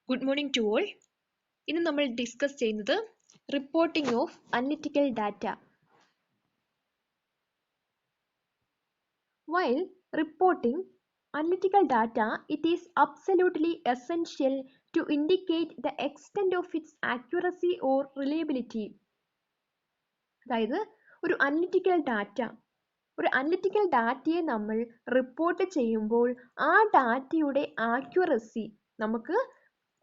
Good morning to all. ഇന്ന് നമ്മൾ discuss ചെയ്യുന്നത് reporting of analytical data. While reporting analytical data, it is absolutely essential to indicate the extent of its accuracy or reliability. അതായത് ഒരു analytical ഡാറ്റയെ നമ്മൾ report ചെയ്യുമ്പോൾ ആ ഡാറ്റയുടെ ആക്യുറസി നമുക്ക്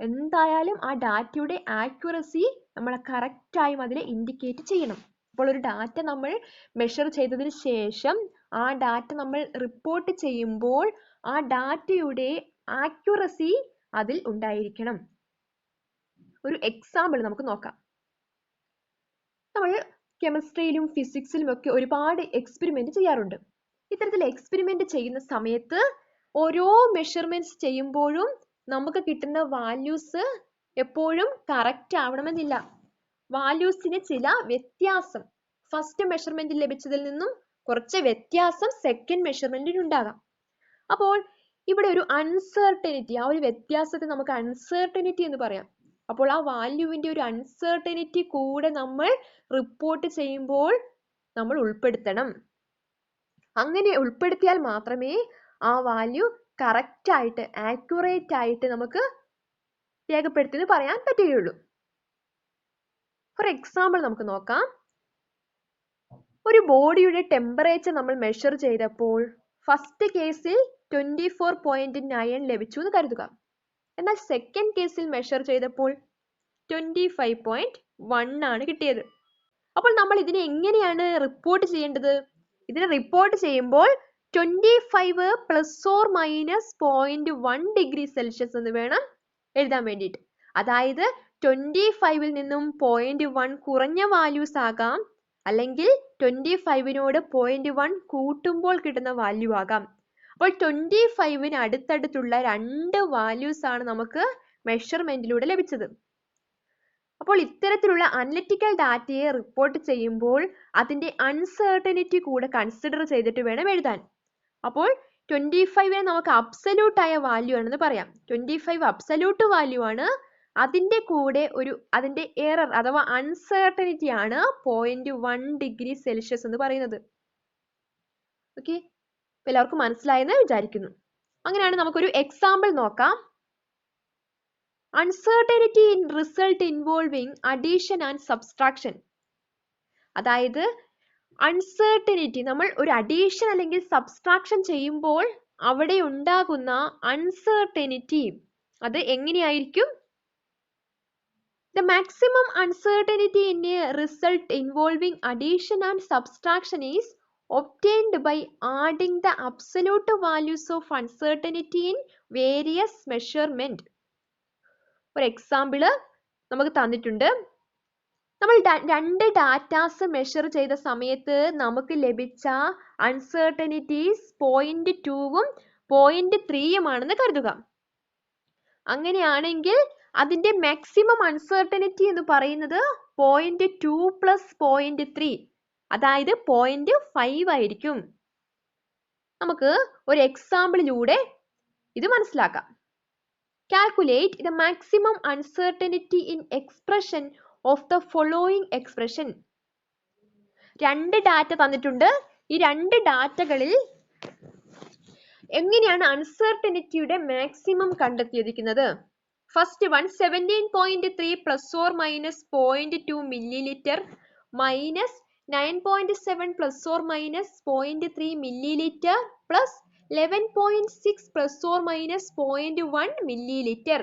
എന്തായാലും ആ ഡാറ്റയുടെ ആക്യുറസി നമ്മൾ കറക്റ്റായും അതിൽ ഇൻഡിക്കേറ്റ് ചെയ്യണം. അപ്പോൾ ഒരു ഡാറ്റ നമ്മൾ മെഷർ ചെയ്തതിന് ശേഷം ആ ഡാറ്റ നമ്മൾ റിപ്പോർട്ട് ചെയ്യുമ്പോൾ ആ ഡാറ്റയുടെ ആക്യുറസി അതിൽ ഉണ്ടായിരിക്കണം. ഒരു എക്സാമ്പിൾ നമുക്ക് നോക്കാം. നമ്മൾ കെമിസ്ട്രിയിലും ഫിസിക്സിലും ഒക്കെ ഒരുപാട് എക്സ്പെരിമെന്റ് ചെയ്യാറുണ്ട്. ഇത്തരത്തിൽ എക്സ്പെരിമെന്റ് ചെയ്യുന്ന സമയത്ത് ഓരോ മെഷർമെന്റ്സ് ചെയ്യുമ്പോഴും നമുക്ക് കിട്ടുന്ന വാല്യൂസ് എപ്പോഴും കറക്റ്റ് ആവണമെന്നില്ല. വാല്യൂസിന് ചില വ്യത്യാസം ഫസ്റ്റ് മെഷർമെന്റിൽ ലഭിച്ചതിൽ നിന്നും കുറച്ച് വ്യത്യാസം സെക്കൻഡ് മെഷർമെന്റിൽ ഉണ്ടാകാം. അപ്പോൾ ഇവിടെ ഒരു അൺസർട്ടനിറ്റി, ആ ഒരു വ്യത്യാസത്തെ നമുക്ക് അൺസർട്ടനിറ്റി എന്ന് പറയാം. അപ്പോൾ ആ വാല്യൂവിന്റെ ഒരു അൺസർട്ടനിറ്റി കൂടെ നമ്മൾ റിപ്പോർട്ട് ചെയ്യുമ്പോൾ നമ്മൾ ഉൾപ്പെടുത്തണം. അങ്ങനെ ഉൾപ്പെടുത്തിയാൽ മാത്രമേ ആ വാല്യൂ കറക്റ്റ് ആയിട്ട് ആക്യുറേറ്റ് ആയിട്ട് നമുക്ക് രേഖപ്പെടുത്തി പറയാൻ പറ്റുകയുള്ളൂ. ഫോർ എക്സാമ്പിൾ നമുക്ക് നോക്കാം. ഒരു ബോഡിയുടെ ടെമ്പറേച്ചർ നമ്മൾ മെഷർ ചെയ്തപ്പോൾ ഫസ്റ്റ് കേസിൽ 24.9 ലഭിച്ചു എന്ന് കരുതുക. എന്നാൽ സെക്കൻഡ് കേസിൽ മെഷർ ചെയ്തപ്പോൾ 25.1 ആണ് കിട്ടിയത്. അപ്പോൾ നമ്മൾ ഇതിനെ എങ്ങനെയാണ് റിപ്പോർട്ട് ചെയ്യേണ്ടത്? ഇതിനെ റിപ്പോർട്ട് ചെയ്യുമ്പോൾ 25 ± 0.1 ഡിഗ്രി സെൽഷ്യസ് എന്ന് വേണം എഴുതാൻ വേണ്ടിയിട്ട്. അതായത് 25ൽ നിന്നും 0.1 കുറഞ്ഞ വാല്യൂസ് ആകാം, അല്ലെങ്കിൽ 25നോട് 0.1 കൂട്ടുമ്പോൾ കിട്ടുന്ന വാല്യൂ ആകാം. അപ്പോൾ 25ന് അടുത്തടുത്തുള്ള 2 വാല്യൂസ് ആണ് നമുക്ക് മെഷർമെന്റിലൂടെ ലഭിച്ചത്. അപ്പോൾ ഇത്തരത്തിലുള്ള അനലിറ്റിക്കൽ ഡാറ്റയെ റിപ്പോർട്ട് ചെയ്യുമ്പോൾ അതിന്റെ അൺസർട്ടനിറ്റി കൂടെ കൺസിഡർ ചെയ്തിട്ട് വേണം എഴുതാൻ. അപ്പോൾ 25നെ നമുക്ക് അബ്സല്യൂട്ട് ആയ വാല്യൂ ആണെന്ന് പറയാം. 25 അബ്സല്യൂട്ട് വാല്യൂ ആണ്. അതിന്റെ കൂടെ അതിന്റെ എറർ അഥവാ അൺസർട്ടനിറ്റി ആണ് 0.1 ഡിഗ്രി സെൽഷ്യസ് എന്ന് പറയുന്നത്. ഓക്കെ, എല്ലാവർക്കും മനസ്സിലായെന്ന് വിചാരിക്കുന്നു. അങ്ങനെയാണ് നമുക്കൊരു എക്സാമ്പിൾ നോക്കാം. Uncertainty in result involving addition and subtraction. അതായത് അൺസർട്ടനിറ്റി, നമ്മൾ ഒരു അഡീഷൻ അല്ലെങ്കിൽ സബ്സ്ട്രാക്ഷൻ ചെയ്യുമ്പോൾ അവിടെ ഉണ്ടാകുന്ന അൺസർട്ടനിറ്റി അത് എങ്ങനെയായിരിക്കും? The maximum uncertainty in a result involving addition and subtraction is obtained by adding the absolute values of uncertainty in various measurement. ഒരു എക്സാമ്പിള് നമുക്ക് തന്നിട്ടുണ്ട്. നമ്മൾ 2 ഡാറ്റാസ് മെഷർ ചെയ്ത സമയത്ത് നമുക്ക് ലഭിച്ച അൺസർട്ടനിറ്റീസ് 0.2ഉം 0.3ഉം ആണെന്ന് കരുതുക. അങ്ങനെയാണെങ്കിൽ അതിന്റെ മാക്സിമം അൺസർട്ടനിറ്റി എന്ന് പറയുന്നത് 0.2 + 0.3, അതായത് 0.5 ആയിരിക്കും. നമുക്ക് ഒരു എക്സാമ്പിളിലൂടെ ഇത് മനസ്സിലാക്കാം. Calculate the maximum uncertainty in expression of the following expression. 2 data തന്നിട്ടുണ്ട്. ഈ 2 ഡാറ്റകളിൽ എങ്ങനെയാണ് അൺസർട്ടനിറ്റിയുടെ മാക്സിമം കണ്ടെത്തിയിരിക്കുന്നത്? First one 17.3 ± 0.2 milliliter minus 9.7 ± 0.3 milliliter plus 11.6 ± 0.1 milliliter.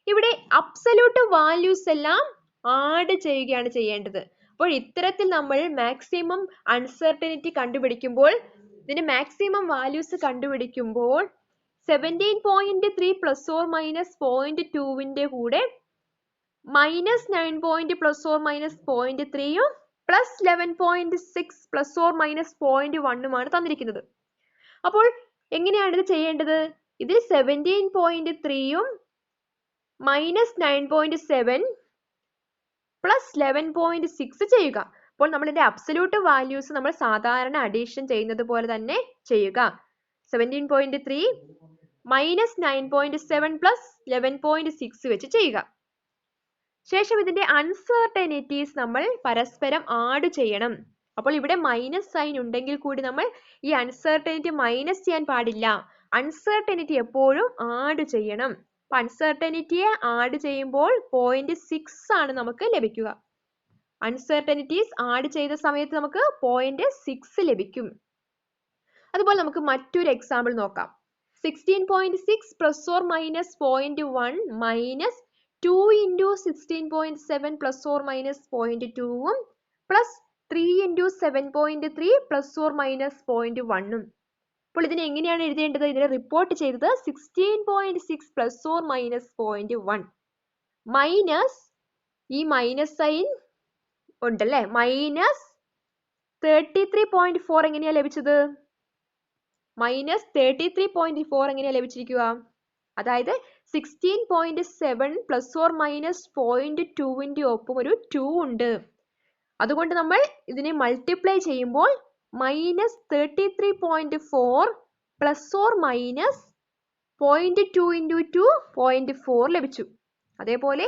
ഇവിടെ അബ്സല്യൂട്ട് വാല്യൂസ് എല്ലാം ആഡ് ചെയ്യുകയാണ് ചെയ്യേണ്ടത്. അപ്പോൾ ഇത്തരത്തിൽ നമ്മൾ മാക്സിമം അൺസർട്ടനിറ്റി കണ്ടുപിടിക്കുമ്പോൾ, ഇതിന്റെ മാക്സിമം വാല്യൂസ് കണ്ടുപിടിക്കുമ്പോൾ 17.3 ± 0.2ന്റെ കൂടെ -9 ± 0.3ഉം പ്ലസ് 11.6 ± 0.1ഉമാണ് തന്നിരിക്കുന്നത്. അപ്പോൾ എങ്ങനെയാണ് ഇത് ചെയ്യേണ്ടത്? ഇതിൽ 17.3ഉം -9.7 പ്ലസ് 11.6 ചെയ്യുക. അപ്പോൾ നമ്മളിന്റെ അബ്സല്യൂട്ട് വാല്യൂസ് നമ്മൾ സാധാരണ അഡീഷൻ ചെയ്യുന്നത് പോലെ തന്നെ ചെയ്യുക. 17.3 -9.7 പ്ലസ് 11.6 വെച്ച് ചെയ്യുക. ശേഷം ഇതിന്റെ അൺസർട്ടനിറ്റീസ് നമ്മൾ പരസ്പരം ആഡ് ചെയ്യണം. അപ്പോൾ ഇവിടെ മൈനസ് സൈൻ ഉണ്ടെങ്കിൽ കൂടി നമ്മൾ ഈ അൺസർട്ടനിറ്റി മൈനസ് ചെയ്യാൻ പാടില്ല. അൺസർട്ടനിറ്റി എപ്പോഴും ആഡ് ചെയ്യണം. അപ്പൊ അൺസർട്ടനിറ്റിയെ ആഡ് ചെയ്യുമ്പോൾ 0.6 ആണ് നമുക്ക് ലഭിക്കുക. അൺസർട്ടനിറ്റീസ് ആഡ് ചെയ്ത സമയത്ത് നമുക്ക് 0.6 ലഭിക്കും. അതുപോലെ നമുക്ക് മറ്റൊരു എക്സാമ്പിൾ നോക്കാം. 16.6 plus or minus 0.1 minus 2 into 16.7 plus or minus 0.2 plus 3 into 7.3 plus or minus 0.1. അപ്പോൾ ഇതിനെ എങ്ങനെയാണ് എഴുതേണ്ടത്? ഇതിനെ റിപ്പോർട്ട് ചെയ്തത് 16.6 പ്ലസ് ഓർ മൈനസ് 0.1 മൈനസ് ഈ മൈനസ് സൈൻ ഉണ്ടല്ലേ, മൈനസ് 33.4 എങ്ങനെയാ ലഭിച്ചത്? മൈനസ് 33.4 എങ്ങനെയാ ലഭിച്ചിരിക്കുക? അതായത് 16.7 പ്ലസ് ഓർ മൈനസ് 0.2ന്റെ ഒപ്പം ഒരു 2 ഉണ്ട്. അതുകൊണ്ട് നമ്മൾ ഇതിനെ മൾട്ടിപ്ലൈ ചെയ്യുമ്പോൾ minus 33.4 plus or minus 0.2 into 2 0.4 ലഭിച്ചു. അതേപോലെ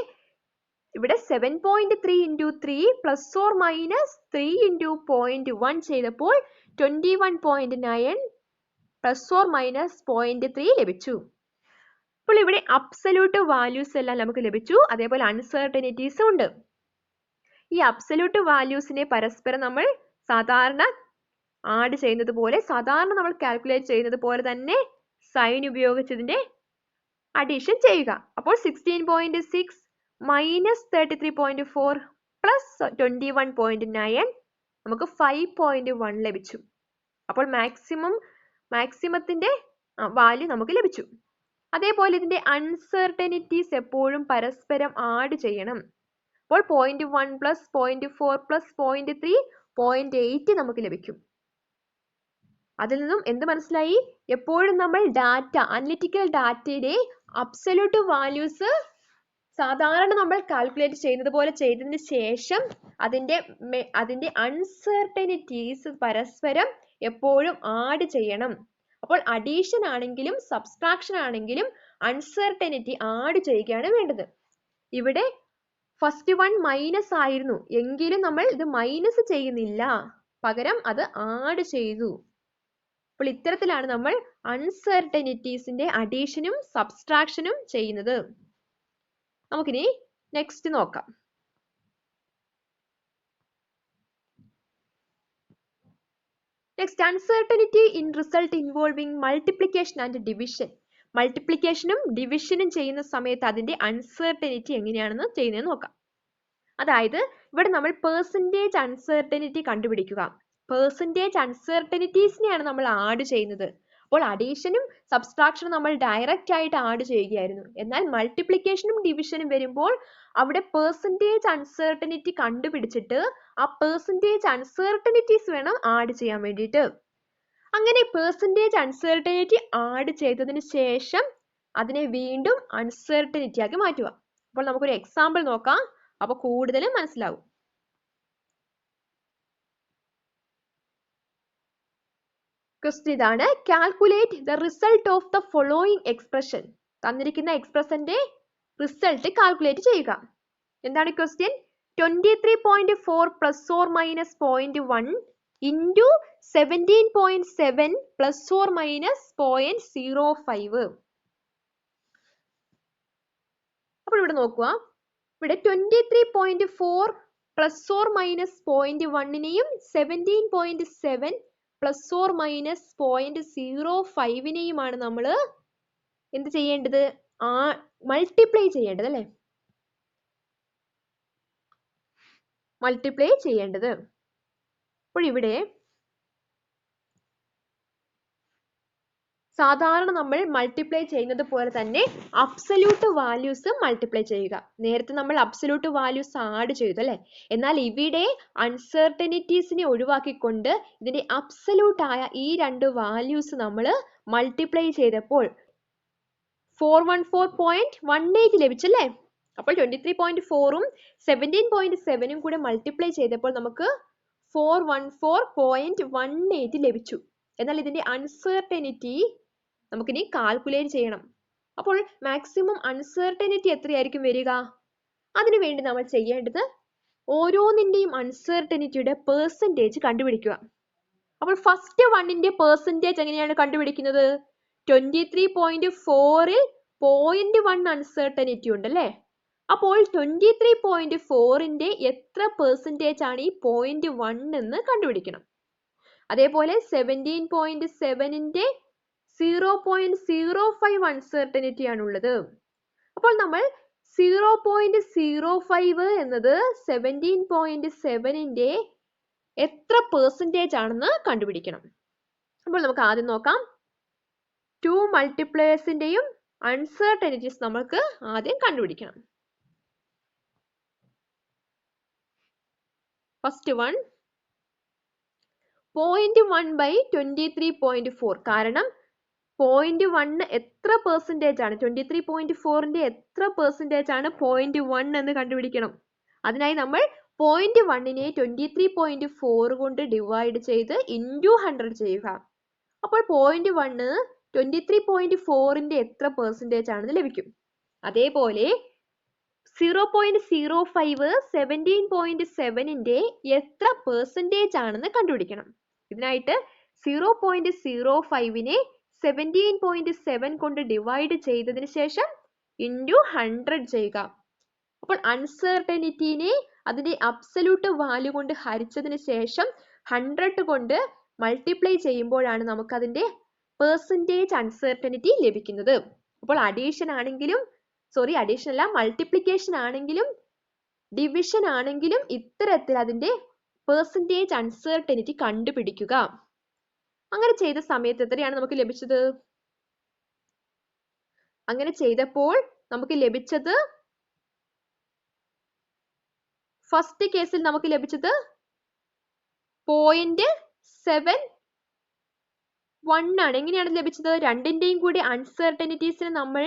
ഇവിടെ 7.3 into 3 plus or minus 3 into 0.1 ചെയ്തപ്പോൾ 21.9 പ്ലസ് ഓർ മൈനസ് 0.3 ലഭിച്ചു. അപ്പോൾ ഇവിടെ അബ്സല്യൂട്ട് വാല്യൂസ് എല്ലാം നമുക്ക് ലഭിച്ചു. അതേപോലെ അൺസർട്ടനിറ്റീസും ഉണ്ട്. ഈ അബ്സല്യൂട്ട് വാല്യൂസിനെ പരസ്പരം നമ്മൾ സാധാരണ ആഡ് ചെയ്യുന്നത് പോലെ, സാധാരണ നമ്മൾ കാൽക്കുലേറ്റ് ചെയ്യുന്നത് പോലെ തന്നെ സൈൻ ഉപയോഗിച്ചതിന്റെ അഡീഷൻ ചെയ്യുക. അപ്പോൾ 16.6 മൈനസ് 33.4 പ്ലസ് 21.9 നമുക്ക് 5.1 ലഭിച്ചു. അപ്പോൾ മാക്സിമത്തിന്റെ വാല്യൂ നമുക്ക് ലഭിച്ചു. അതേപോലെ ഇതിന്റെ അൺസർട്ടനിറ്റീസ് എപ്പോഴും പരസ്പരം ആഡ് ചെയ്യണം. അപ്പോൾ 0.1 പ്ലസ് 0.4 പ്ലസ് 0.3 0.8 നമുക്ക് ലഭിക്കും. അതിൽ നിന്നും എന്ത് മനസ്സിലായി? എപ്പോഴും നമ്മൾ അനലിറ്റിക്കൽ ഡാറ്റയുടെ അബ്സല്യൂട്ട് വാല്യൂസ് സാധാരണ നമ്മൾ കാൽക്കുലേറ്റ് ചെയ്യുന്നത് പോലെ ചെയ്തതിന് ശേഷം അതിന്റെ അൺസർട്ടനിറ്റീസ് പരസ്പരം എപ്പോഴും ആഡ് ചെയ്യണം. അപ്പോൾ അഡീഷൻ ആണെങ്കിലും സബ്സ്ട്രാക്ഷൻ ആണെങ്കിലും അൺസർട്ടനിറ്റി ആഡ് ചെയ്യുകയാണ് വേണ്ടത്. ഇവിടെ ഫസ്റ്റ് വൺ മൈനസ് ആയിരുന്നു എങ്കിലും നമ്മൾ ഇത് മൈനസ് ചെയ്യുന്നില്ല, പകരം അത് ആഡ് ചെയ്തു. അപ്പോൾ ഇത്തരത്തിലാണ് നമ്മൾ അൺസർട്ടനിറ്റീസിന്റെ അഡീഷനും സബ്സ്ട്രാക്ഷനും ചെയ്യുന്നത്. നമുക്കിനി നെക്സ്റ്റ് നോക്കാം. Next, uncertainty in result involving multiplication and division. മൾട്ടിപ്ലിക്കേഷനും ഡിവിഷനും ചെയ്യുന്ന സമയത്ത് അതിന്റെ അൺസർട്ടനിറ്റി എങ്ങനെയാണെന്ന് ചെയ്യുന്നത് നോക്കാം. അതായത് ഇവിടെ നമ്മൾ പെർസെൻറ്റേജ് അൺസർട്ടനിറ്റി കണ്ടുപിടിക്കുക. പെർസെൻറ്റേജ് അൺസർട്ടനിറ്റീസിനെയാണ് നമ്മൾ ആഡ് ചെയ്യുന്നത്. അപ്പോൾ അഡീഷനും സബ്സ്ട്രാക്ഷനും നമ്മൾ ഡയറക്റ്റ് ആയിട്ട് ആഡ് ചെയ്യുകയായിരുന്നു. എന്നാൽ മൾട്ടിപ്ലിക്കേഷനും ഡിവിഷനും വരുമ്പോൾ അവിടെ പെർസെൻറ്റേജ് അൺസർട്ടനിറ്റി കണ്ടുപിടിച്ചിട്ട് ആ പെർസെൻറ്റേജ് അൺസർട്ടനിറ്റീസ് വേണം ആഡ് ചെയ്യാൻ വേണ്ടിയിട്ട്. അങ്ങനെ പെർസെൻറ്റേജ് അൺസർട്ടനിറ്റി ആഡ് ചെയ്തതിന് ശേഷം അതിനെ വീണ്ടും അൺസർട്ടനിറ്റി ആക്കി മാറ്റുക. അപ്പോൾ നമുക്കൊരു എക്സാമ്പിൾ നോക്കാം, അപ്പോൾ കൂടുതലും മനസ്സിലാവും. ക്വസ്റ്റ്യൻ ഇതാണ്: calculate the result of the following expression. തന്നിരിക്കുന്ന എക്സ്പ്രഷന്റെ റിസൾട്ട് കാൽക്കുലേറ്റ് ചെയ്യുക. എന്താണ് question? 23.4 plus or minus 0.1 into 17.7 plus or minus 0.05. അപ്പോൾ ഇവിടെ നോക്കുക, ഇവിടെ 23.4 പ്ലസ് ഓർ മൈനസ് 0.1നെയും 17.7 പ്ലസ് ഓർ മൈനസ് 0.05നെയുമാണ് നമ്മൾ എന്ത് ചെയ്യേണ്ടത്? മൾട്ടിപ്ലൈ ചെയ്യേണ്ടത് അല്ലേ? മൾട്ടിപ്ലൈ ചെയ്യേണ്ടത്. അപ്പോൾ ഇവിടെ സാധാരണ നമ്മൾ മൾട്ടിപ്ലൈ ചെയ്യുന്നത് പോലെ തന്നെ അബ്സല്യൂട്ട് വാല്യൂസ് മൾട്ടിപ്ലൈ ചെയ്യുക. നേരത്തെ നമ്മൾ അബ്സല്യൂട്ട് വാല്യൂസ് ആഡ് ചെയ്തു അല്ലേ? എന്നാൽ ഇവിടെ അൺസർട്ടനിറ്റീസിനെ ഒഴിവാക്കിക്കൊണ്ട് ഇതിന്റെ അബ്സല്യൂട്ട് ആയ ഈ രണ്ട് വാല്യൂസ് നമ്മൾ മൾട്ടിപ്ലൈ ചെയ്തപ്പോൾ 414.18 ലഭിച്ചല്ലേ? അപ്പോൾ 23.4ഉം 17.7ഉം കൂടെ മൾട്ടിപ്ലൈ ചെയ്തപ്പോൾ നമുക്ക് 414.18 ലഭിച്ചു. എന്നാൽ ഇതിന്റെ അൺസർട്ടനിറ്റി നമുക്കിനി കാൽക്കുലേറ്റ് ചെയ്യണം. അപ്പോൾ മാക്സിമം അൺസർട്ടനിറ്റി എത്രയായിരിക്കും വരിക? അതിനുവേണ്ടി നമ്മൾ ചെയ്യേണ്ടത് ഓരോന്നിന്റെയും അൺസർട്ടനിറ്റിയുടെ പെർസെൻറ്റേജ് കണ്ടുപിടിക്കുക. അപ്പോൾ ഫസ്റ്റ് വണ്ണിന്റെ പെർസെൻറ്റേജ് എങ്ങനെയാണ് കണ്ടുപിടിക്കുന്നത്? 23.4ൽ 0.1 അൺസർട്ടനിറ്റി ഉണ്ടല്ലേ. അപ്പോൾ 23.4ന്റെ എത്ര പെർസെൻറ്റേജ് ആണ് ഈ 0.1 എന്ന് കണ്ടുപിടിക്കണം. അതേപോലെ 17.7ന്റെ 0.05 അൺസർട്ടനിറ്റി ആണുള്ളത്. അപ്പോൾ നമ്മൾ 0.05 എന്നത് 17.7ന്റെ എത്ര പെർസെൻറ്റേജ് ആണെന്ന് കണ്ടുപിടിക്കണം. അപ്പോൾ നമുക്ക് ആദ്യം നോക്കാം. 2 മൾട്ടിപ്ലയേഴ്സിന്റെയും അൺസർട്ടനിറ്റീസ് നമുക്ക് ആദ്യം കണ്ടുപിടിക്കണം. First one 0.1 by 23.4. കാരണം 0.1 എത്ര പെർസെൻറ്റേജ് ആണ്, 23.4ന്റെ എത്ര പെർസെൻറ്റേജ് ആണ് 0.1 എന്ന് കണ്ടുപിടിക്കണം. അതിനായി നമ്മൾ 0.1നെ 23.4 കൊണ്ട് ഡിവൈഡ് ചെയ്ത് ഇൻറ്റു 100 ചെയ്യുക. അപ്പോൾ 0.1 23.4ന്റെ എത്ര പെർസെൻറ്റേജ് ആണെന്ന് ലഭിക്കും. അതേപോലെ 0.05 17.7ന്റെ എത്ര പെർസെൻറ്റേജ് ആണെന്ന് കണ്ടുപിടിക്കണം. ഇതിനായിട്ട് 0.05നെ 17.7 കൊണ്ട് ഡിവൈഡ് ചെയ്തതിന് ശേഷം ഇൻറ്റു 100 ചെയ്യുക. അപ്പോൾ അൺസർട്ടനിറ്റിനെ അതിന്റെ അബ്സല്യൂട്ട് വാല്യൂ കൊണ്ട് ഹരിച്ചതിന് ശേഷം 100 കൊണ്ട് മൾട്ടിപ്ലൈ ചെയ്യുമ്പോഴാണ് നമുക്ക് അതിന്റെ പെർസെൻറ്റേജ് അൺസർട്ടനിറ്റി ലഭിക്കുന്നത്. അപ്പോൾ അഡീഷൻ അല്ല, മൾട്ടിപ്ലിക്കേഷൻ ആണെങ്കിലും ഡിവിഷൻ ആണെങ്കിലും ഇത്തരത്തിൽ അതിന്റെ പെർസെൻറ്റേജ് അൺസർട്ടനിറ്റി കണ്ടുപിടിക്കുക. അങ്ങനെ ചെയ്ത സമയത്ത് എത്രയാണ് നമുക്ക് ലഭിച്ചത്? അങ്ങനെ ചെയ്തപ്പോൾ നമുക്ക് ലഭിച്ചത്, ഫസ്റ്റ് കേസിൽ നമുക്ക് ലഭിച്ചത് 0.71 ആണ്. എങ്ങനെയാണ് ലഭിച്ചത്? രണ്ടിന്റെയും കൂടി അൺസർട്ടനിറ്റീസിനെ നമ്മൾ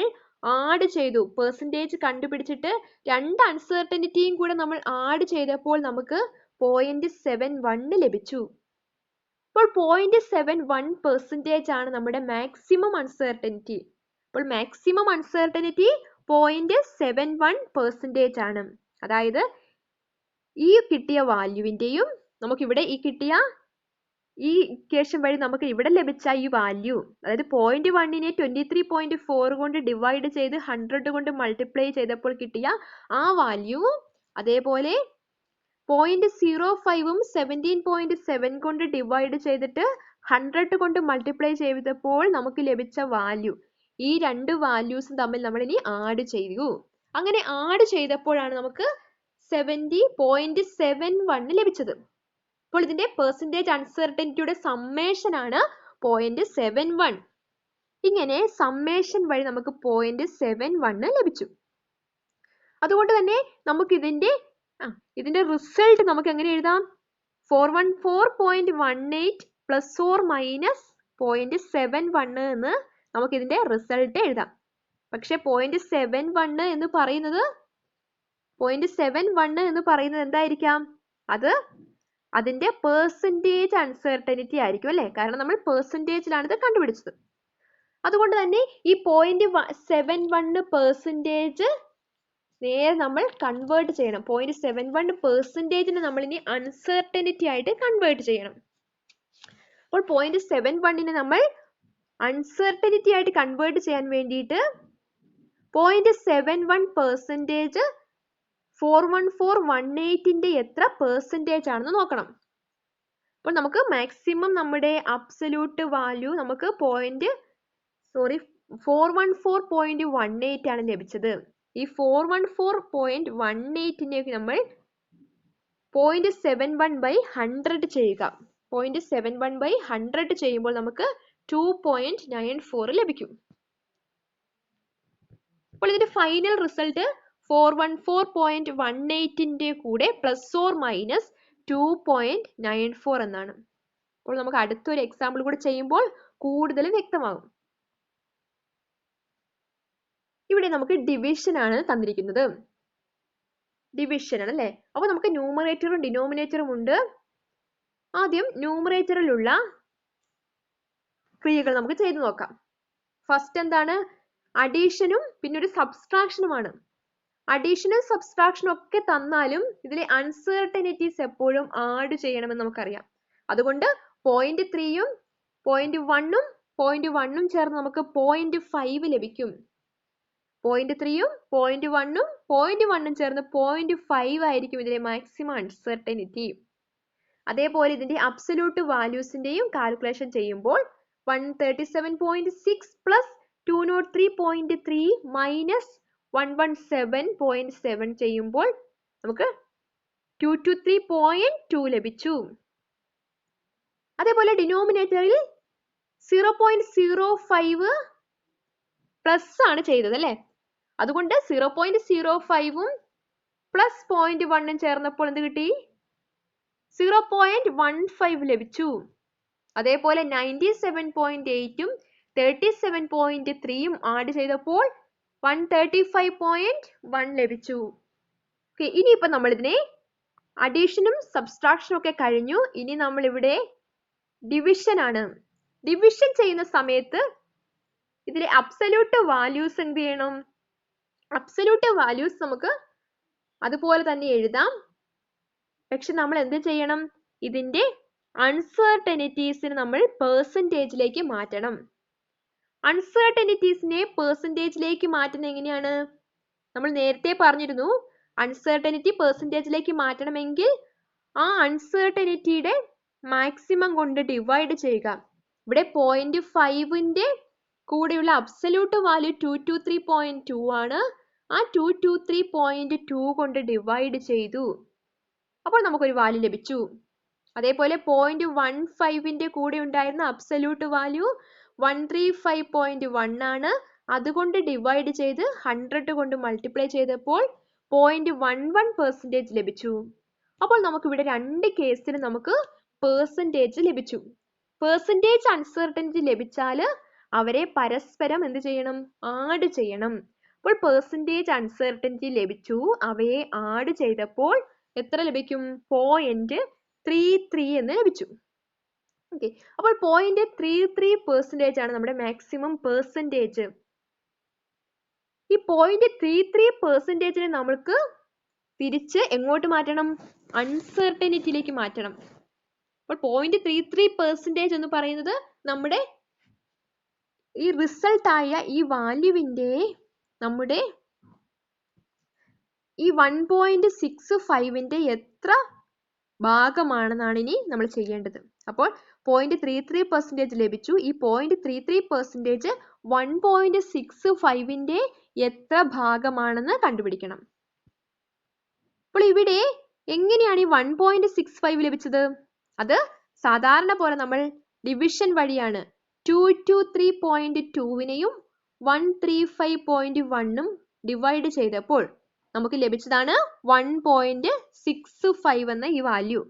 ആഡ് ചെയ്തു. പെർസെൻറ്റേജ് കണ്ടുപിടിച്ചിട്ട് രണ്ട് അൺസർട്ടനിറ്റിയും കൂടെ നമ്മൾ ആഡ് ചെയ്തപ്പോൾ നമുക്ക് 0.71 ലഭിച്ചു. അപ്പോൾ 0.71% ആണ് നമ്മുടെ മാക്സിമം അൺസർട്ടനിറ്റി. അപ്പോൾ മാക്സിമം അൺസർട്ടനിറ്റി 0.71% ആണ്. അതായത് ഈ കിട്ടിയ വാല്യൂവിന്റെയും നമുക്കിവിടെ ഈ കിട്ടിയ ഈ ഇക്വേഷൻ വഴി നമുക്ക് ഇവിടെ ലഭിച്ച ഈ വാല്യൂ, അതായത് 0.1നെ 23.4 കൊണ്ട് ഡിവൈഡ് ചെയ്ത് 100 കൊണ്ട് മൾട്ടിപ്ലൈ ചെയ്തപ്പോൾ കിട്ടിയ ആ വാല്യൂ, അതേപോലെ 0.05ഉം 17.7 കൊണ്ട് ഡിവൈഡ് ചെയ്തിട്ട് 100 കൊണ്ട് മൾട്ടിപ്ലൈ ചെയ്തപ്പോൾ നമുക്ക് ലഭിച്ച വാല്യൂ, ഈ രണ്ട് വാല്യൂസും തമ്മിൽ നമ്മൾ ഇനി ആഡ് ചെയ്തു. അങ്ങനെ ആഡ് ചെയ്തപ്പോഴാണ് നമുക്ക് 70.71 ലഭിച്ചത്. അപ്പോൾ ഇതിന്റെ പെർസെൻറ്റേജ് അൺസർട്ടനിറ്റിയുടെ സമ്മേഷൻ ആണ് 0.71. ഇങ്ങനെ സമ്മേഷൻ വഴി നമുക്ക് 0.71 ലഭിച്ചു. അതുകൊണ്ട് തന്നെ നമുക്ക് ഇതിന്റെ റിസൾട്ട് നമുക്ക് എങ്ങനെ എഴുതാം? 414.18 പ്ലസ് ഓർ മൈനസ് 0.71 എന്ന് നമുക്ക് ഇതിന്റെ റിസൾട്ട് എഴുതാം. പക്ഷെ 0.71 എന്ന് പറയുന്നത് എന്തായിരിക്കാം? അത് അതിന്റെ പെർസെൻറ്റേജ് അൺസർട്ടനിറ്റി ആയിരിക്കും അല്ലേ? കാരണം നമ്മൾ പെർസെൻറ്റേജിലാണ് ഇത് കണ്ടുപിടിച്ചത്. അതുകൊണ്ട് തന്നെ ഈ 0.71% നേരെ നമ്മൾ കൺവേർട്ട് ചെയ്യണം. 0.71%നെ നമ്മൾ ഇനി അൺസർട്ടനിറ്റി ആയിട്ട് കൺവേർട്ട് ചെയ്യണം. അപ്പോൾ 0.71നെ നമ്മൾ അൺസർട്ടനിറ്റി ആയിട്ട് കൺവേർട്ട് ചെയ്യാൻ വേണ്ടിയിട്ട് 0.71% 41418ന്റെ എത്ര പെർസെൻറ്റേജ് ആണെന്ന് നോക്കണം. അപ്പോൾ നമുക്ക് മാക്സിമം നമ്മുടെ അബ്സല്യൂട്ട് വാല്യൂ നമുക്ക് 414.18 ആണ് ലഭിച്ചത്. ഈ 414.18നെ നമ്മൾ 0.71/100 ചെയ്യുക. 0.71/100 ചെയ്യുമ്പോൾ നമുക്ക് 2.94 ലഭിക്കും. അപ്പോൾ ഇതിന്റെ ഫൈനൽ റിസൾട്ട് 414.18ന്റെ കൂടെ പ്ലസ് ഓർ മൈനസ് 2.94 എന്നാണ്. അപ്പോൾ നമുക്ക് അടുത്തൊരു എക്സാമ്പിൾ കൂടെ ചെയ്യുമ്പോൾ കൂടുതൽ വ്യക്തമാകും. ഇവിടെ നമുക്ക് ഡിവിഷൻ ആണ് തന്നിരിക്കുന്നത്. ഡിവിഷൻ ആണ് അല്ലേ? അപ്പോൾ നമുക്ക് ന്യൂമറേറ്ററും ഡിനോമിനേറ്ററും ഉണ്ട്. ആദ്യം ന്യൂമറേറ്ററിലുള്ള ക്രിയകൾ നമുക്ക് ചെയ്തു നോക്കാം. ഫസ്റ്റ് എന്താണ്? അഡീഷനും പിന്നെ ഒരു സബ്സ്ട്രാക്ഷനുമാണ്. അഡീഷനും സബ്സ്ട്രാക്ഷനും ഒക്കെ തന്നാലും ഇതിലെ അൺസർട്ടനിറ്റീസ് എപ്പോഴും ആഡ് ചെയ്യണമെന്ന് നമുക്കറിയാം. അതുകൊണ്ട് 0.3യും 0.1ഉം 0.1ഉം ചേർന്ന് നമുക്ക് 0.5 ലഭിക്കും. 0.3യും 0.1ഉം 0.1ഉം ചേർന്ന് 0.5 ആയിരിക്കും ഇതിലെ മാക്സിമം അൺസർട്ടനിറ്റി. അതേപോലെ ഇതിന്റെ അബ്സല്യൂട്ട് വാല്യൂസിന്റെയും കാൽക്കുലേഷൻ ചെയ്യുമ്പോൾ 137.6 പ്ലസ് 203.3 മൈനസ് 117.7 ചെയ്യുമ്പോൾ നമുക്ക് 223.2 ലഭിച്ചു. അതേപോലെ ഡിനോമിനേറ്ററിൽ 0.05 പ്ലസ് ആണ് ചെയ്തത് അല്ലേ? അതുകൊണ്ട് 0.05ഉം പ്ലസ് 0.1ഉം ചേർന്നപ്പോൾ എന്ത് കിട്ടി? 0.15 ലഭിച്ചു. അതേപോലെ 97.8ഉം 37.3യും ആഡ് ചെയ്തപ്പോൾ 135.1 ലഭിച്ചു. ഇനിയിപ്പോ നമ്മൾ ഇതിനെ അഡീഷനും സബ്സ്ട്രാക്ഷനും ഒക്കെ കഴിഞ്ഞു. ഇനി നമ്മൾ ഇവിടെ ഡിവിഷൻ ആണ്. ഡിവിഷൻ ചെയ്യുന്ന സമയത്ത് ഇതിലെ അബ്സല്യൂട്ട് വാല്യൂസ് എന്ത് ചെയ്യണം? അബ്സല്യൂട്ട് വാല്യൂസ് നമുക്ക് അതുപോലെ തന്നെ എഴുതാം. പക്ഷെ നമ്മൾ എന്ത് ചെയ്യണം? ഇതിന്റെ അൺസർട്ടനിറ്റീസിനെ നമ്മൾ പെർസെന്റേജിലേക്ക് മാറ്റണം. അൺസർട്ടനിറ്റീസിനെ പെർസെന്റേജിലേക്ക് മാറ്റുന്നത് എങ്ങനെയാണ്? നമ്മൾ നേരത്തെ പറഞ്ഞിരുന്നു, അൺസർട്ടനിറ്റി പെർസെന്റേജിലേക്ക് മാറ്റണമെങ്കിൽ ആ അൺസർട്ടനിറ്റിയുടെ മാക്സിമം കൊണ്ട് ഡിവൈഡ് ചെയ്യുക. ഇവിടെ 0.5ന്റെ കൂടെയുള്ള അബ്സല്യൂട്ട് വാല്യൂ 223.2 ആണ്. ആ 223.2 കൊണ്ട് ഡിവൈഡ് ചെയ്തു. അപ്പോൾ നമുക്കൊരു വാല്യൂ ലഭിച്ചു. അതേപോലെ 0.15ന്റെ കൂടെ ഉണ്ടായിരുന്ന അബ്സല്യൂട്ട് വാല്യൂ 135.1 ആണ്. അതുകൊണ്ട് ഡിവൈഡ് ചെയ്ത് 100 കൊണ്ട് മൾട്ടിപ്ലൈ ചെയ്തപ്പോൾ 0.11% ലഭിച്ചു. അപ്പോൾ നമുക്കിവിടെ രണ്ട് കേസിൽ നമുക്ക് പെർസെന്റേജ് ലഭിച്ചു. പെർസെന്റേജ് അൺസർട്ടനിറ്റി ലഭിച്ചാൽ അവരെ പരസ്പരം എന്ത് ചെയ്യണം? ആഡ് ചെയ്യണം. അപ്പോൾ പെർസെന്റേജ് അൺസർട്ടനിറ്റി ലഭിച്ചു. അവയെ ആഡ് ചെയ്തപ്പോൾ എത്ര ലഭിക്കും? 0.33 എന്ന് ലഭിച്ചു. ഓക്കെ, അപ്പോൾ 0.33% ആണ് നമ്മുടെ മാക്സിമം പെർസെന്റേജ്. ഈ 0.33%നെ നമ്മൾക്ക് തിരിച്ച് എങ്ങോട്ട് മാറ്റണം? അൺസർട്ടനിറ്റിയിലേക്ക് മാറ്റണം. അപ്പോൾ 0.33% എന്ന് പറയുന്നത് നമ്മുടെ ഈ റിസൾട്ട് ആയ ഈ വാല്യൂവിന്റെ നമ്മുടെ ഈ 1.65ന്റെ എത്ര ഭാഗമാണെന്നാണ് ഇനി നമ്മൾ ചെയ്യേണ്ടത്. അപ്പോൾ 0.33% ലഭിച്ചു. ഈ 0.33% 1.65ന്റെ എത്ര ഭാഗമാണെന്ന് കണ്ടുപിടിക്കണം. അപ്പോൾ ഇവിടെ എങ്ങനെയാണ് ഈ 1.65 ലഭിച്ചത്? അത് സാധാരണ പോലെ നമ്മൾ ഡിവിഷൻ വഴിയാണ്. 223.2നെയും 135.1ഉം ഡിവൈഡ് ചെയ്തപ്പോൾ നമുക്ക് ലഭിച്ചതാണ് 1.65 എന്ന ഈ വാല്യൂ.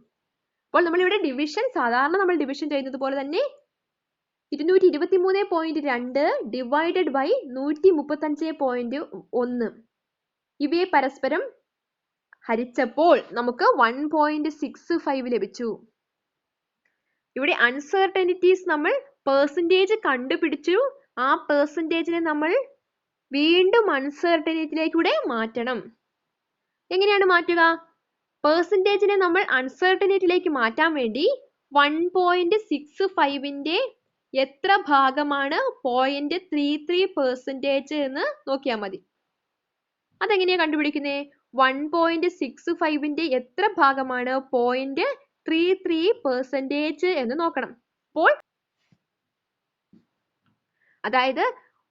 അപ്പോൾ നമ്മളിവിടെ ഡിവിഷൻ സാധാരണ നമ്മൾ ഡിവിഷൻ ചെയ്യുന്നത് പോലെ തന്നെ 223.2 ഡിവൈഡഡ് ബൈ 135.1 ഇവയെ പരസ്പരം ഹരിച്ചപ്പോൾ നമുക്ക് 1.65 ലഭിച്ചു. ഇവിടെ അൺസർട്ടനിറ്റീസ് നമ്മൾ പെർസെന്റേജ് കണ്ടുപിടിച്ചു. ആ പെർസെന്റേജിനെ നമ്മൾ വീണ്ടും അൺസർട്ടനിറ്റിയിലേക്കൂടെ മാറ്റണം. എങ്ങനെയാണ് മാറ്റുക? പെർസെന്റേജിനെ നമ്മൾ അൺസർട്ടനിറ്റിയിലേക്ക് മാറ്റാൻ വേണ്ടി 1.65ന്റെ എത്ര ഭാഗമാണ് 0.33% എന്ന് നോക്കിയാൽ മതി. അതെങ്ങനെയാണ് കണ്ടുപിടിക്കുന്നത്? 1.65ന്റെ എത്ര ഭാഗമാണ് 0.33% എന്ന് നോക്കണം. അപ്പോൾ അതായത്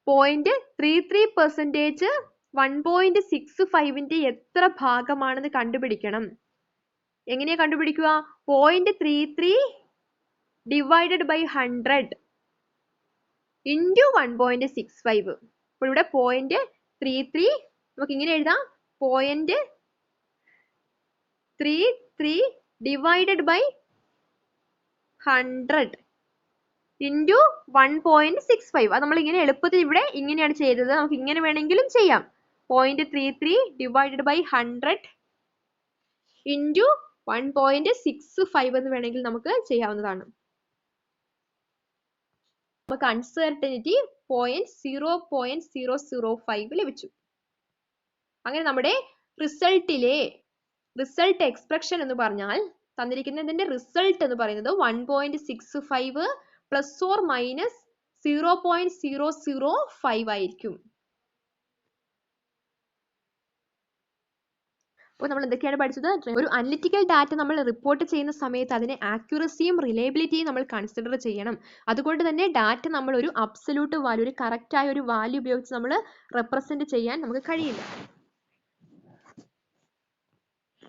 0.33% 1.65ന്റെ എത്ര ഭാഗമാണെന്ന് കണ്ടുപിടിക്കണം. എങ്ങനെയാ കണ്ടുപിടിക്കുക? 0.33 ഡിവൈഡഡ് ബൈ 100 ഇൻറ്റു 1.65. അപ്പോൾ ഇവിടെ 0.33 നമുക്ക് ഇങ്ങനെ എഴുതാം. 0.33 ഡിവൈഡഡ് ബൈ 100 ഇൻറ്റു 1.65. അത് നമ്മൾ ഇങ്ങനെ എളുപ്പത്തിൽ ഇവിടെ ഇങ്ങനെയാണ് ചെയ്തത്. നമുക്ക് ഇങ്ങനെ വേണമെങ്കിലും ചെയ്യാം. 0.33 ഡിവൈഡഡ് ബൈ 100 ഇൻറ്റു 1.65 എന്ന് വേണമെങ്കിൽ നമുക്ക് ചെയ്യാവുന്നതാണ്. നമുക്ക് അൺസർട്ടനിറ്റി 0.005 ലഭിച്ചു. അങ്ങനെ നമ്മുടെ റിസൾട്ട് എക്സ്പ്രഷൻ എന്ന് പറഞ്ഞാൽ തന്നിരിക്കുന്നതിന്റെ റിസൾട്ട് എന്ന് പറയുന്നത് 1.65 പ്ലസ് ഓർ മൈനസ് 0.005 ആയിരിക്കും. അപ്പോൾ നമ്മൾ എന്തൊക്കെയാണ് പഠിച്ചത്? ഒരു അനലിറ്റിക്കൽ ഡാറ്റ നമ്മൾ റിപ്പോർട്ട് ചെയ്യുന്ന സമയത്ത് അതിന്റെ ആക്യുറസിയും റിലയബിലിറ്റിയും നമ്മൾ കൺസിഡർ ചെയ്യണം. അതുകൊണ്ട് തന്നെ ഡാറ്റ നമ്മൾ ഒരു അബ്സല്യൂട്ട് വാല്യൂ, ഒരു കറക്റ്റ് ആയ ഒരു വാല്യൂ ഉപയോഗിച്ച് നമ്മൾ റെപ്രസെന്റ് ചെയ്യാൻ നമുക്ക് കഴിയില്ല.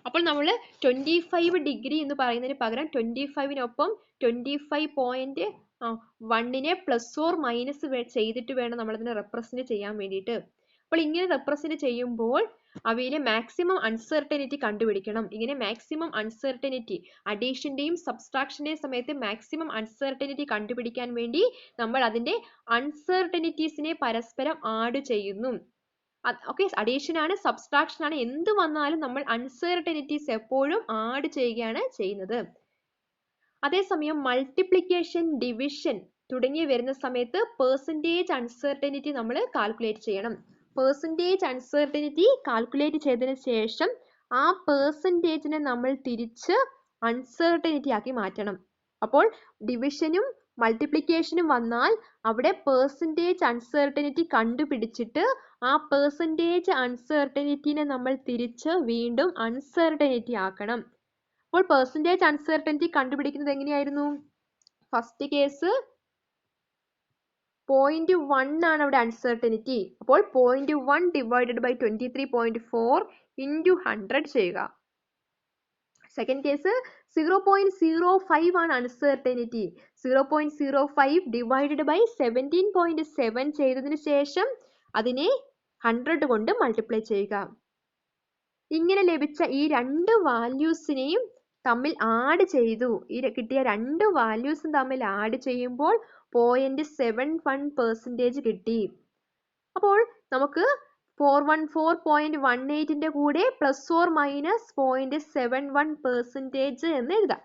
അപ്പോൾ നമ്മൾ 25 ഡിഗ്രി എന്ന് പറയുന്നതിന് പകരം 25-നൊപ്പം 25.1 പ്ലസ് ഓർ മൈനസ് ചെയ്തിട്ട് വേണം നമ്മൾ അതിനെ റെപ്രസെന്റ് ചെയ്യാൻ വേണ്ടിയിട്ട്. അപ്പോൾ ഇങ്ങനെ റെപ്രസെന്റ് ചെയ്യുമ്പോൾ അവയിലെ മാക്സിമം അൺസർട്ടനിറ്റി കണ്ടുപിടിക്കണം. ഇങ്ങനെ മാക്സിമം അൺസർട്ടനിറ്റി, അഡീഷന്റെയും സബ്സ്ട്രാക്ഷന്റെയും സമയത്ത് മാക്സിമം അൺസർട്ടനിറ്റി കണ്ടുപിടിക്കാൻ വേണ്ടി നമ്മൾ അതിന്റെ അൺസർട്ടനിറ്റീസിനെ പരസ്പരം ആഡ് ചെയ്യുന്നു. ഓക്കെ, അഡീഷൻ ആണ്, സബ്സ്ട്രാക്ഷൻ ആണ്, എന്ത് വന്നാലും നമ്മൾ അൺസർട്ടനിറ്റീസ് എപ്പോഴും ആഡ് ചെയ്യുകയാണ് ചെയ്യുന്നത്. അതേസമയം മൾട്ടിപ്ലിക്കേഷൻ, ഡിവിഷൻ തുടങ്ങി വരുന്ന സമയത്ത് പെർസെൻറ്റേജ് അൺസർട്ടനിറ്റി നമ്മൾ കാൽക്കുലേറ്റ് ചെയ്യണം. പെർസെൻറ്റേജ് അൺസർട്ടനിറ്റി കാൽക്കുലേറ്റ് ചെയ്തതിന് ശേഷം ആ പെർസെൻറ്റേജിനെ നമ്മൾ തിരിച്ച് അൺസർട്ടനിറ്റി ആക്കി മാറ്റണം. അപ്പോൾ ഡിവിഷനും മൾട്ടിപ്ലിക്കേഷനും വന്നാൽ അവിടെ പെർസെൻറ്റേജ് അൺസർട്ടനിറ്റി കണ്ടുപിടിച്ചിട്ട് ആ പെർസെൻറ്റേജ് അൺസർട്ടനിറ്റിനെ നമ്മൾ തിരിച്ച് വീണ്ടും അൺസർട്ടനിറ്റി ആക്കണം. അപ്പോൾ പെർസെൻറ്റേജ് അൺസർട്ടനിറ്റി കണ്ടുപിടിക്കുന്നത് എങ്ങനെയായിരുന്നു? ഫസ്റ്റ് കേസ് 0.1 ആണ് അവിടെ അൺസർട്ടനിറ്റി. അപ്പോൾ 0.1 ഡിവൈഡഡ് ബൈ 23.4 ഇൻറ്റു 100 ചെയ്യുക. സെക്കൻഡ് കേസ് 0.05 ആണ് അൺസർട്ടനിറ്റി. 0.05 ഡിവൈഡഡ് ബൈ 17.7 ചെയ്തതിന് ശേഷം അതിനെ 100 കൊണ്ട് മൾട്ടിപ്ലൈ ചെയ്യുക. ഇങ്ങനെ ലഭിച്ച ഈ രണ്ട് വാല്യൂസിനെയും തമ്മിൽ ആഡ് ചെയ്തു. ഈ കിട്ടിയ രണ്ട് വാല്യൂസും തമ്മിൽ ആഡ് ചെയ്യുമ്പോൾ 0.71% കിട്ടി. അപ്പോൾ നമുക്ക് 414.18ന്റെ കൂടെ പ്ലസ് ഓർ മൈനസ് 0.71% എന്ന് എഴുതാം.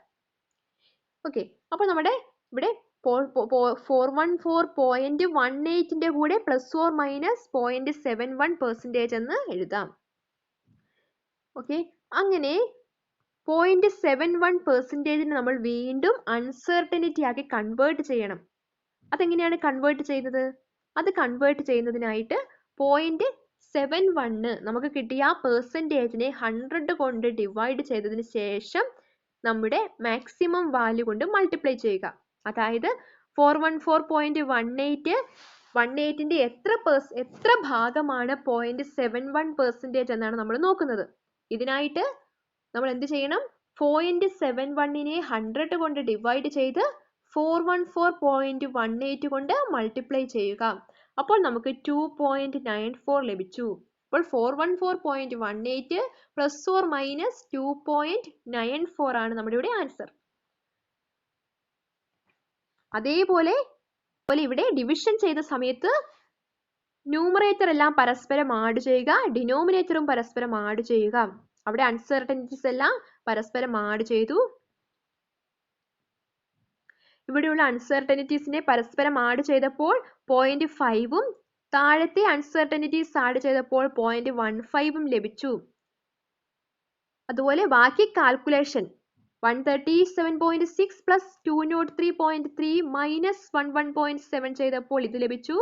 ഓക്കെ, അപ്പോൾ നമ്മുടെ ഇവിടെ 414.18ന്റെ കൂടെ പ്ലസ് ഓർ മൈനസ് 0.71% എന്ന് എഴുതാം. ഓക്കെ, അങ്ങനെ 0.71% നമ്മൾ വീണ്ടും അൺസർട്ടനിറ്റി ആക്കി കൺവേർട്ട് ചെയ്യണം. അതെങ്ങനെയാണ് കൺവേർട്ട് ചെയ്യുന്നത്? അത് കൺവേർട്ട് ചെയ്യുന്നതിനായിട്ട് 0.71 നമുക്ക് കിട്ടിയ ആ പെർസെൻറ്റേജിനെ 100 കൊണ്ട് ഡിവൈഡ് ചെയ്തതിന് ശേഷം നമ്മുടെ മാക്സിമം വാല്യൂ കൊണ്ട് മൾട്ടിപ്ലൈ ചെയ്യുക. അതായത് 414.18ന്റെ എത്ര ഭാഗമാണ് 0.71% എന്നാണ് നമ്മൾ നോക്കുന്നത്. ഇതിനായിട്ട് നമ്മൾ എന്ത് ചെയ്യണം? 0.71നെ 100 കൊണ്ട് ഡിവൈഡ് ചെയ്ത് 414.18 കൊണ്ട് മൾട്ടിപ്ലൈ ചെയ്യുക. അപ്പോൾ നമുക്ക് 2.94 ലഭിച്ചു. അപ്പോൾ 414.18 പ്ലസ് ഓർ മൈനസ് 2.94 ആണ് നമ്മുടെ ഇവിടെ ആൻസർ. അതേപോലെ ഇവിടെ ഡിവിഷൻ ചെയ്ത സമയത്ത് ന്യൂമറേറ്റർ എല്ലാം പരസ്പരം ആഡ് ചെയ്യുക, ഡിനോമിനേറ്ററും പരസ്പരം ആഡ് ചെയ്യുക. അവിടെ അൺസർട്ടനിറ്റീസ് എല്ലാം പരസ്പരം ആഡ് ചെയ്തു. ഇവിടെയുള്ള അൺസർട്ടനിറ്റീസിനെ പരസ്പരം ആഡ് ചെയ്തപ്പോൾ 0.5ഉം താഴത്തെ അൺസർട്ടനിറ്റീസ് ആഡ് ചെയ്തപ്പോൾ 0.15ഉം ലഭിച്ചു. അതുപോലെ ബാക്കി കാൽക്കുലേഷൻ 137.6 പ്ലസ് 203.3 മൈനസ് 11.7 ചെയ്തപ്പോൾ ഇത് ലഭിച്ചു.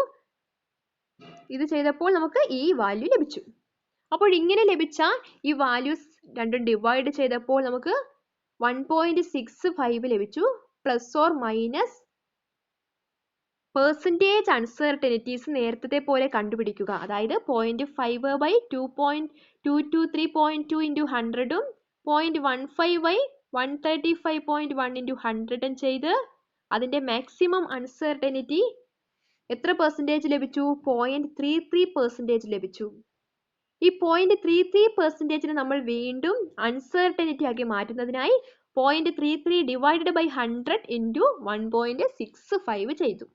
ഇത് ചെയ്തപ്പോൾ നമുക്ക് ഈ വാല്യൂ ലഭിച്ചു. അപ്പോൾ ഇങ്ങനെ ലഭിച്ച ഈ വാല്യൂസ് രണ്ടും ഡിവൈഡ് ചെയ്തപ്പോൾ നമുക്ക് 1.65 ലഭിച്ചു. Plus or minus percentage uncertainties നേരത്തെ പോലെ കണ്ടുപിടിക്കുക. അതായത് 0.5 ബൈ 223.2 ഇൻറ്റു 100ഉം 0.15 ബൈ 135.1 ഇൻറ്റു 100ഉം ചെയ്ത് അതിൻ്റെ മാക്സിമം അൺസർട്ടനിറ്റി എത്ര പെർസെൻറ്റേജ് ലഭിച്ചു? 0.33% ലഭിച്ചു. ഈ 0.33%നെ നമ്മൾ വീണ്ടും അൺസർട്ടനിറ്റി ആക്കി മാറ്റുന്നതിനായി 0.33 ഡിവൈഡഡ് ബൈ 100 ഇൻറ്റു 1.65 ചെയ്തു.